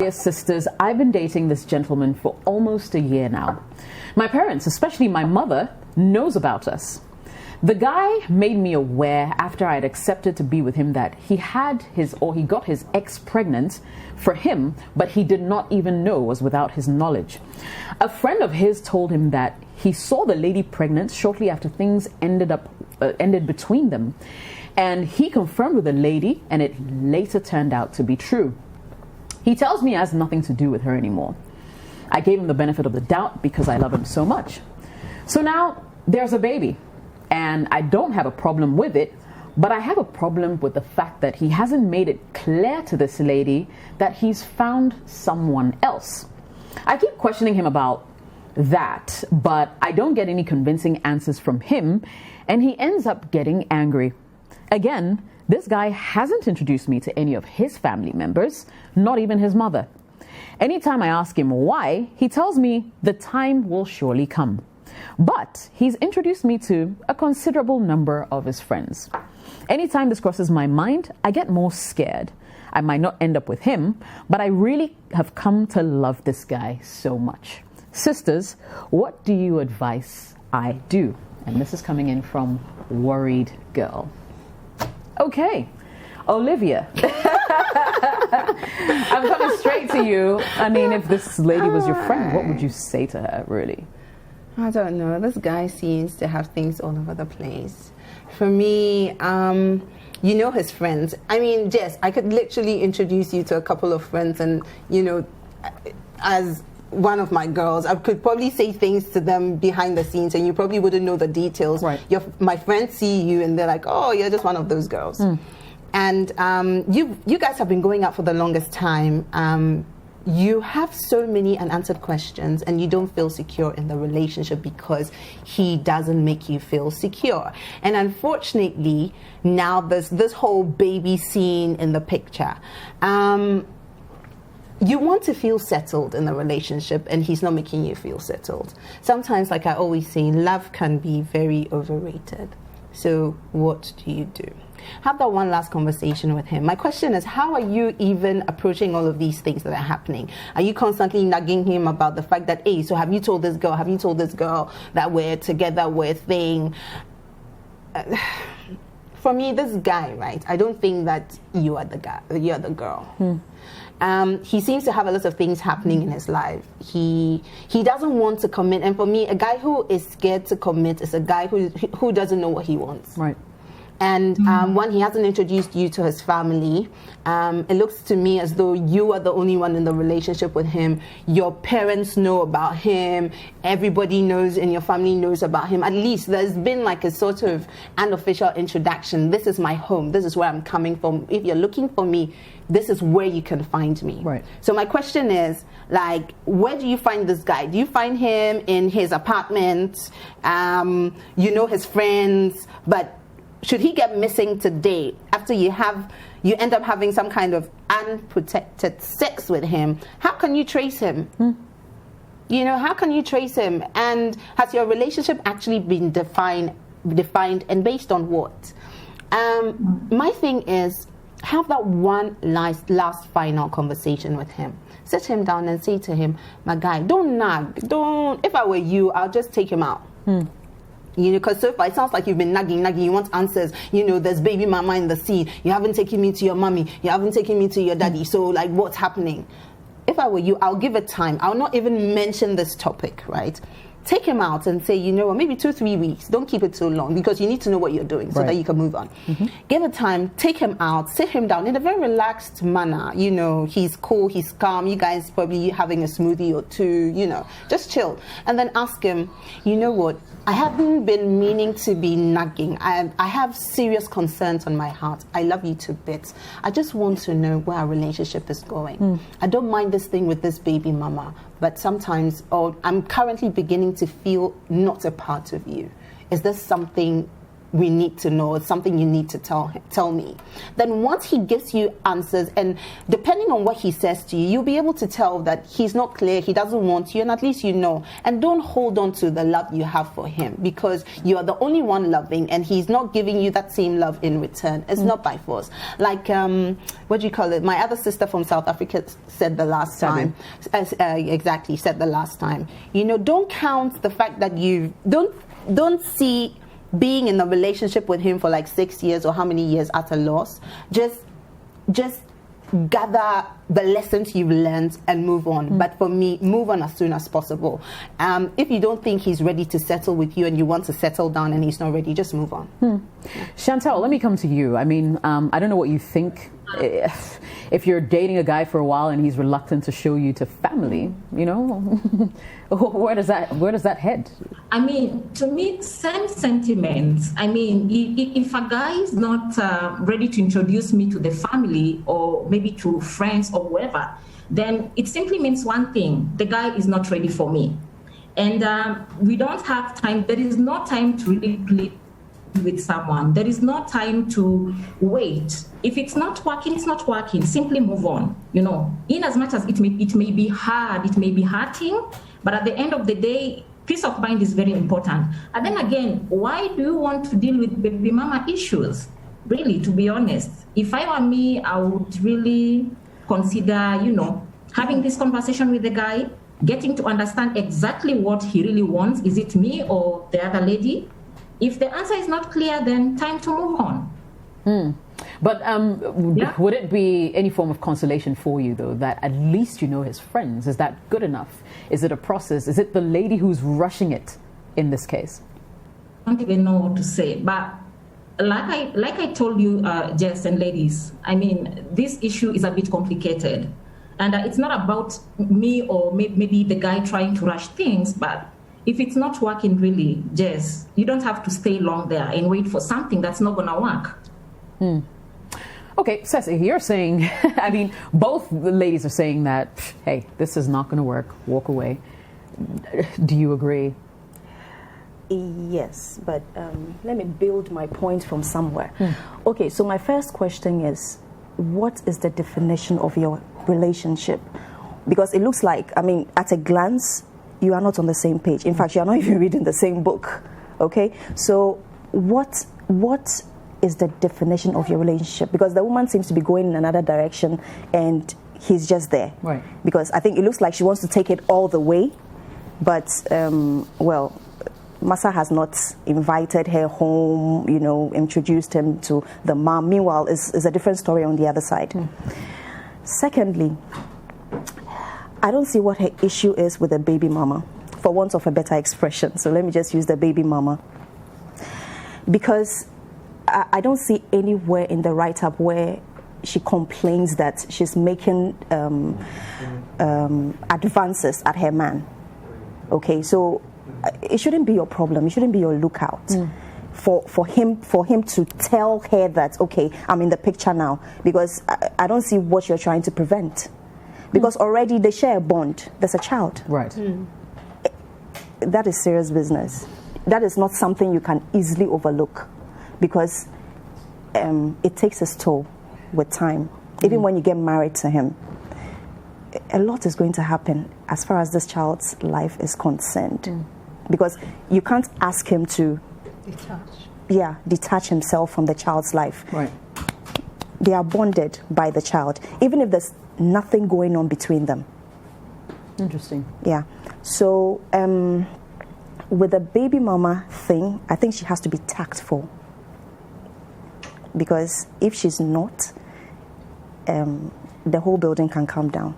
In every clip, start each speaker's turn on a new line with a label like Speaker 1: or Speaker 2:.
Speaker 1: Dear sisters, I've been dating this gentleman for almost a year now. My parents, especially my mother, knows about us. The guy made me aware after I had accepted to be with him that he got his ex pregnant for him, but he did not even know was without his knowledge. A friend of his told him that he saw the lady pregnant shortly after things ended between them, and he confirmed with the lady, and it later turned out to be true. He tells me it has nothing to do with her anymore. I gave him the benefit of the doubt because I love him so much. So now there's a baby. And I don't have a problem with it, but I have a problem with the fact that he hasn't made it clear to this lady that he's found someone else. I keep questioning him about that, but I don't get any convincing answers from him, and he ends up getting angry. Again, this guy hasn't introduced me to any of his family members, not even his mother. Anytime I ask him why, he tells me the time will surely come. But he's introduced me to a considerable number of his friends. Anytime this crosses my mind, I get more scared. I might not end up with him, but I really have come to love this guy so much. Sisters, what do you advise I do? And this is coming in from Worried Girl. Okay, Olivia. I'm coming straight to you. I mean, if this lady was your friend, what would you say to her, really?
Speaker 2: I don't know. This guy seems to have things all over the place. For me, you know his friends. I mean, Jess, I could literally introduce you to a couple of friends and, you know, as one of my girls, I could probably say things to them behind the scenes and you probably wouldn't know the details.
Speaker 1: Right.
Speaker 2: My friends see you and they're like, oh, you're just one of those girls. And you guys have been going out for the longest time. You have so many unanswered questions and you don't feel secure in the relationship because he doesn't make you feel secure. And unfortunately, now there's this whole baby scene in the picture. You want to feel settled in the relationship and he's not making you feel settled. Sometimes, like I always say, love can be very overrated. So what do you do? Have that one last conversation with him. My question is, how are you even approaching all of these things that are happening? Are you constantly nagging him about the fact that, hey, so have you told this girl that we're together, we're a thing? For me, this guy, right, I don't think that you are the guy, you're the girl. He seems to have a lot of things happening in his life. He doesn't want to commit. And for me, a guy who is scared to commit is a guy who doesn't know what he wants.
Speaker 1: Right.
Speaker 2: And when he hasn't introduced you to his family, it looks to me as though you are the only one in the relationship with him. Your parents know about him. Everybody knows in your family knows about him. At least there's been like a sort of unofficial introduction. This is my home. This is where I'm coming from. If you're looking for me, this is where you can find me.
Speaker 1: Right.
Speaker 2: So my question is, like, where do you find this guy? Do you find him in his apartment? You know his friends, but should he get missing today after you end up having some kind of unprotected sex with him? How can you trace him? You know, how can you trace him? And has your relationship actually been defined and based on what? My thing is, have that one last final conversation with him. Sit him down and say to him, my guy, don't nag. If I were you, I'll just take him out. You know, because so far it sounds like you've been nagging, you want answers. You know, there's baby mama in the scene. You haven't taken me to your mommy. You haven't taken me to your daddy. So, like, what's happening? If I were you, I'll give it time. I'll not even mention this topic, right? Take him out and say, you know what, maybe 2-3 weeks. Don't keep it so long because you need to know what you're doing so that you can move on. Give it time, take him out, sit him down in a very relaxed manner. You know, he's cool, he's calm. You guys probably having a smoothie or two, you know, just chill. And then ask him, you know what, I haven't been meaning to be nagging. I have serious concerns on my heart. I love you to bits. I just want to know where our relationship is going. I don't mind this thing with this baby mama, but sometimes, I'm currently beginning to feel not a part of you. Is there something we need to know, it's something you need to tell me. Then once he gives you answers, and depending on what he says to you, you'll be able to tell that he's not clear, he doesn't want you, and at least you know. And don't hold on to the love you have for him, because you are the only one loving, and he's not giving you that same love in return. It's not by force. Like, what do you call it? My other sister from South Africa said the last time. Exactly, said the last time. You know, don't count the fact that you don't see being in a relationship with him for like 6 years or how many years at a loss. Just gather the lessons you've learned and move on. But for me, move on as soon as possible. If you don't think he's ready to settle with you and you want to settle down and he's not ready, just move on.
Speaker 1: Chantel, let me come to you. I mean, I don't know what you think. If you're dating a guy for a while and he's reluctant to show you to family, you know, where does that head?
Speaker 3: I mean, to me, same sentiments. I mean, if a guy is not ready to introduce me to the family or maybe to friends or whoever, then it simply means one thing: the guy is not ready for me. And we don't have time. There is no time to really play with someone. There is no time to wait. If it's not working, it's not working. Simply move on. You know, in as much as it may be hard, it may be hurting, but at the end of the day, peace of mind is very important. And then again, why do you want to deal with baby mama issues? Really, to be honest, if I were me, I would really consider, you know, having this conversation with the guy, getting to understand exactly what he really wants. Is it me or the other lady? If the answer is not clear, then time to move on.
Speaker 1: But would it be any form of consolation for you, though, that at least you know his friends? Is that good enough? Is it a process? Is it the lady who's rushing it in this case?
Speaker 3: I don't even know what to say. But like I told you, Jess and ladies, I mean, this issue is a bit complicated. And it's not about me or maybe the guy trying to rush things, but if it's not working really, Jess, you don't have to stay long there and wait for something that's not going to work.
Speaker 1: Okay, Ceci, you're saying, I mean, both the ladies are saying that, hey, this is not going to work, walk away. Do you agree?
Speaker 4: Yes, but let me build my point from somewhere. Okay, so my first question is, what is the definition of your relationship? Because it looks like, I mean, at a glance, you are not on the same page. In fact, you are not even reading the same book. Okay, so what is the definition of your relationship? Because the woman seems to be going in another direction and he's just there.
Speaker 1: Right.
Speaker 4: Because I think it looks like she wants to take it all the way, but well, Massa has not invited her home, you know, introduced him to the mom. Meanwhile, is a different story on the other side. Secondly, I don't see what her issue is with the baby mama, for want of a better expression. So let me just use the baby mama. Because I don't see anywhere in the write-up where she complains that she's making advances at her man. Okay, so it shouldn't be your problem. It shouldn't be your lookout. For him to tell her that, okay, I'm in the picture now, because I don't see what you're trying to prevent. Because already they share a bond. There's a child.
Speaker 1: Right.
Speaker 4: That is serious business. That is not something you can easily overlook, because it takes its toll with time. Even when you get married to him, a lot is going to happen as far as this child's life is concerned. Because you can't ask him to detach himself from the child's life.
Speaker 1: Right.
Speaker 4: They are bonded by the child, even if there's nothing going on between them.
Speaker 1: Interesting.
Speaker 4: Yeah. So with the baby mama thing, I think she has to be tactful, because if she's not, the whole building can come down.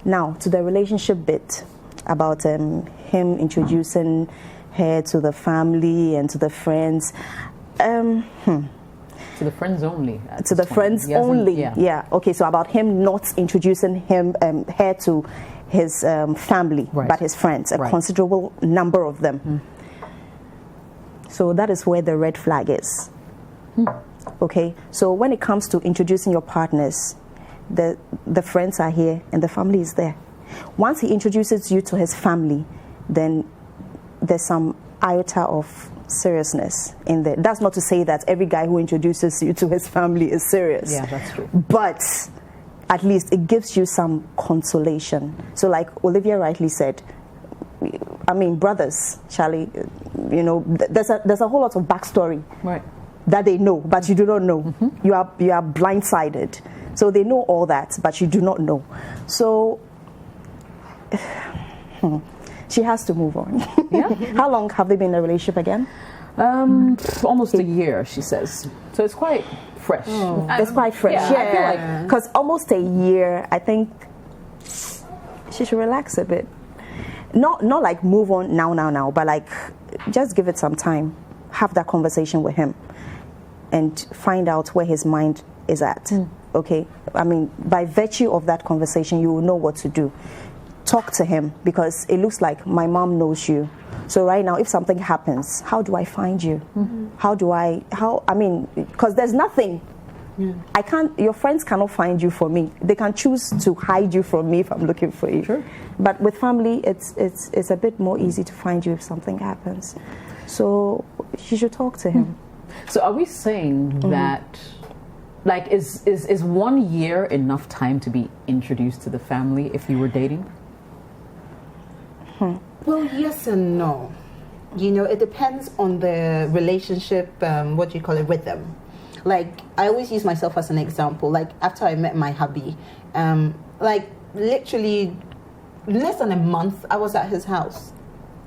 Speaker 4: Now, to the relationship bit about him introducing her to the family and to the friends.
Speaker 1: To the friends only.
Speaker 4: To the friends only. Yeah. Okay. So about him not introducing her to his family, but his friends, a considerable number of them. So that is where the red flag is. Okay. So when it comes to introducing your partners, the friends are here and the family is there. Once he introduces you to his family, then there's some iota of seriousness in there. That's not to say that every guy who introduces you to his family is serious.
Speaker 1: Yeah, that's true.
Speaker 4: But at least it gives you some consolation. So like Olivia rightly said, I mean, brothers, Charlie, you know, there's a whole lot of backstory that they know, but you do not know. You are blindsided. So they know all that, but you do not know. So she has to move on.
Speaker 1: Yeah.
Speaker 4: How long have they been in a relationship again?
Speaker 1: Almost a year, she says. So it's quite fresh.
Speaker 4: It's quite fresh.
Speaker 1: Yeah, I feel like
Speaker 4: because almost a year, I think she should relax a bit. Not like move on now, but like just give it some time. Have that conversation with him and find out where his mind is at. Okay? I mean, by virtue of that conversation, you will know what to do. Talk to him, because it looks like my mom knows you. So right now, if something happens, how do I find you? I mean, because there's nothing. Your friends cannot find you for me. They can choose to hide you from me if I'm looking for you. Sure. But with family, it's a bit more easy to find you if something happens. So you should talk to him.
Speaker 1: So are we saying that, like, is 1 year enough time to be introduced to the family if you were dating?
Speaker 2: Well, yes and no. You know, it depends on the relationship, rhythm. Like, I always use myself as an example. Like, after I met my hubby, like, literally less than a month, I was at his house.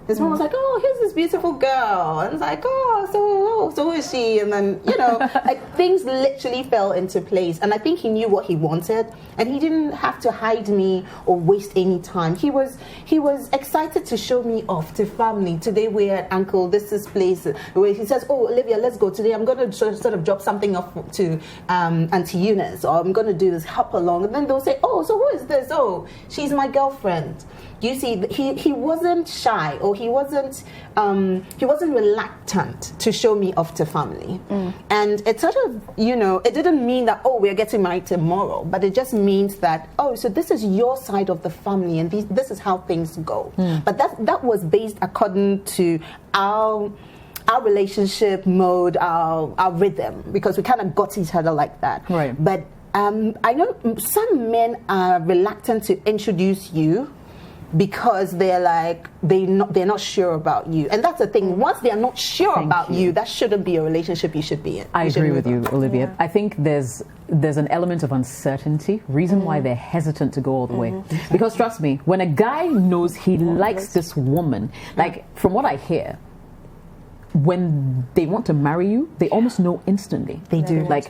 Speaker 2: His mom was like, oh, here's this beautiful girl. And it's like, so who is she? And then, you know, like, things literally fell into place. And I think he knew what he wanted. And he didn't have to hide me or waste any time. He was excited to show me off to family. Today we're at Uncle, this is place. Where he says, oh, Olivia, let's go. Today I'm going to sort of drop something off to Auntie Eunice. Or I'm going to do this, hop along. And then they'll say, oh, so who is this? Oh, she's my girlfriend. You see, he wasn't shy, or he wasn't reluctant to show me off to family. And it sort of, you know, it didn't mean that, oh, we're getting married tomorrow, but it just means that, oh, so this is your side of the family, and this is how things go. But that was based according to our relationship mode, our rhythm, because we kind of got each other like that.
Speaker 1: Right.
Speaker 2: But I know some men are reluctant to introduce you, because they're not sure about you, and that's the thing. Once they are not sure about you, that shouldn't be a relationship you should be in.
Speaker 1: I agree with you, Olivia. Yeah. I think there's an element of uncertainty, reason why they're hesitant to go all the way. Because trust me, when a guy knows he likes this woman, like from what I hear, when they want to marry you, they almost know instantly.
Speaker 2: They do.
Speaker 1: Like,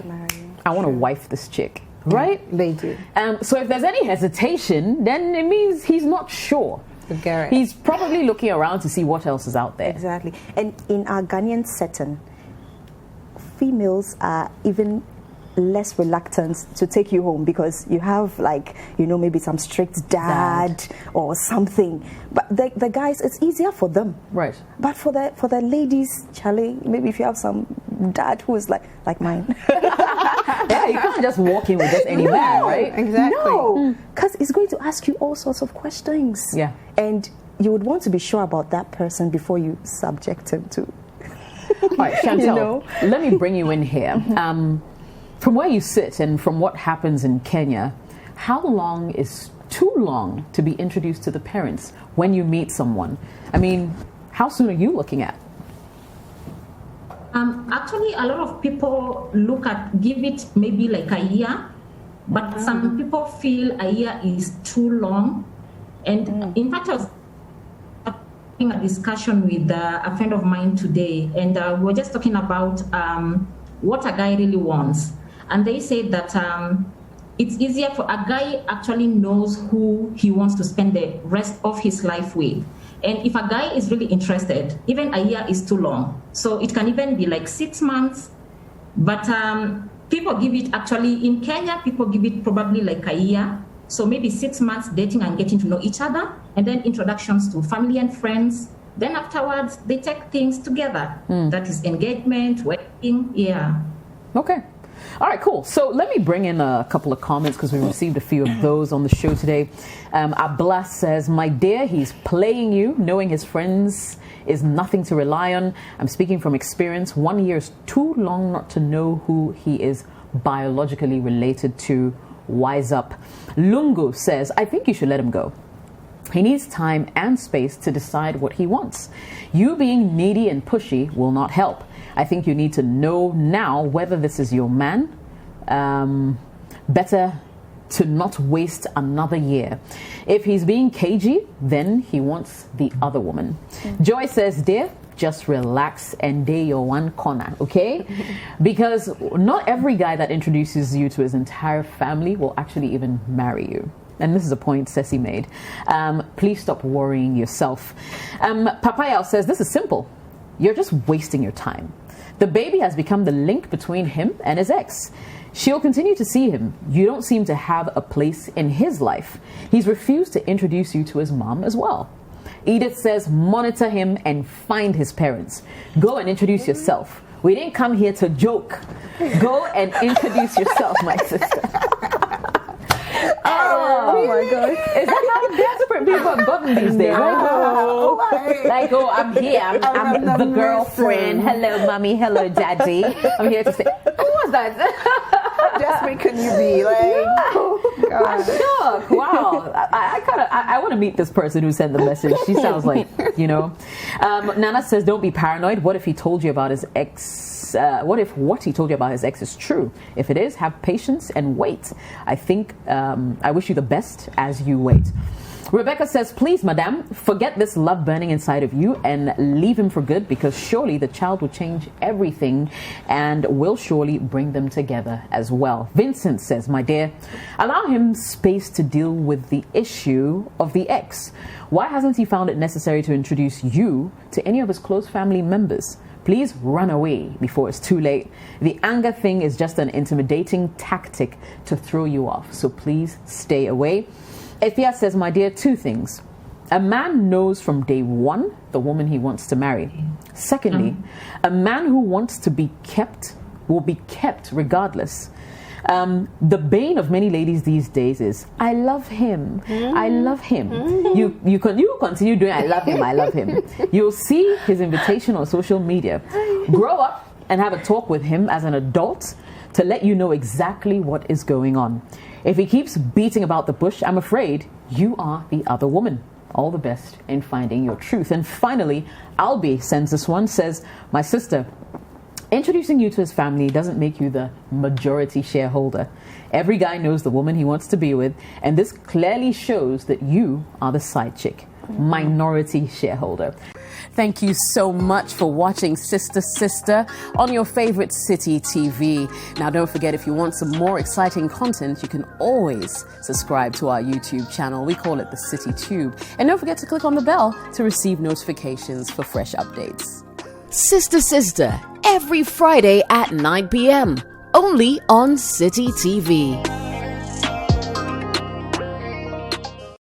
Speaker 1: I want to wife this chick. Right?
Speaker 2: They do.
Speaker 1: So if there's any hesitation, then it means he's not sure. He's probably looking around to see what else is out there.
Speaker 4: Exactly. And in our Ghanaian setting, females are even less reluctant to take you home, because you have, like, you know, maybe some strict dad or something. But the guys, it's easier for them.
Speaker 1: Right.
Speaker 4: But for the ladies, Charlie, maybe if you have some dad who is like mine.
Speaker 1: Yeah, you can't just walk in with just any man, right?
Speaker 2: Exactly.
Speaker 4: No, because he's going to ask you all sorts of questions.
Speaker 1: Yeah.
Speaker 4: And you would want to be sure about that person before you subject him to.
Speaker 1: All right, Chantel, let me bring you in here. From where you sit and from what happens in Kenya, how long is too long to be introduced to the parents when you meet someone? I mean, how soon are you looking at?
Speaker 3: Actually, a lot of people give it maybe like a year, but some people feel a year is too long. And in fact, I was having a discussion with a friend of mine today, and we were just talking about what a guy really wants. And they said that it's easier for a guy actually knows who he wants to spend the rest of his life with. And if a guy is really interested, even a year is too long. So it can even be like 6 months. But people give it, actually, in Kenya, people give it probably like a year. So maybe 6 months dating and getting to know each other, and then introductions to family and friends. Then afterwards, they take things together. That is engagement, wedding,
Speaker 1: Okay. All right, cool. So let me bring in a couple of comments because we received a few of those on the show today. Ablas says, my dear, he's playing you, knowing his friends is nothing to rely on. I'm speaking from experience. 1 year is too long not to know who he is biologically related to. Wise up. Lungu says, I think you should let him go. He needs time and space to decide what he wants. You being needy and pushy will not help. I think you need to know now whether this is your man. Better to not waste another year. If he's being cagey, then he wants the other woman. Joy says, dear, just relax and day your one corner, okay? Because not every guy that introduces you to his entire family will actually even marry you. And this is a point Ceci made. Please stop worrying yourself. Papayao says, this is simple. You're just wasting your time. The baby has become the link between him and his ex. She'll continue to see him. You don't seem to have a place in his life. He's refused to introduce you to his mom as well. Edith says, monitor him and find his parents. Go and introduce yourself. We didn't come here to joke. Go and introduce yourself, my sister.
Speaker 4: Oh my God.
Speaker 1: Is that how desperate people have gotten these days? Like, oh, I'm here. I'm the girlfriend. Hello, mommy. Hello, daddy. I'm here to say, who was that?
Speaker 2: How desperate can you be? Like,
Speaker 1: I'm shocked. Wow. I want to meet this person who sent the message. She sounds like, you know. Nana says, don't be paranoid. What if he told you about his ex? What if what he told you about his ex is true? If it is, have patience and wait. I think I wish you the best as you wait. Rebecca says, please, madam, forget this love burning inside of you and leave him for good, because surely the child will change everything and will surely bring them together as well. Vincent says, my dear, allow him space to deal with the issue of the ex. Why hasn't he found it necessary to introduce you to any of his close family members? Please run away before it's too late. The anger thing is just an intimidating tactic to throw you off. So please stay away. Ethia says, my dear, two things. A man knows from day one the woman he wants to marry. Secondly, a man who wants to be kept will be kept regardless. The bane of many ladies these days is, I love him. I love him. You continue doing I love him, I love him. You'll see his invitation on social media. Grow up and have a talk with him as an adult to let you know exactly what is going on. If he keeps beating about the bush, I'm afraid you are the other woman. All the best in finding your truth. And finally, Albi sends this one, says, my sister, introducing you to his family doesn't make you the majority shareholder. Every guy knows the woman he wants to be with, and this clearly shows that you are the side chick, minority shareholder. Thank you so much for watching Sister Sister on your favorite City TV. Now, don't forget, if you want some more exciting content, you can always subscribe to our YouTube channel. We call it the City Tube. And don't forget to click on the bell to receive notifications for fresh updates.
Speaker 5: Sister Sister, every Friday at 9 p.m. only on City TV.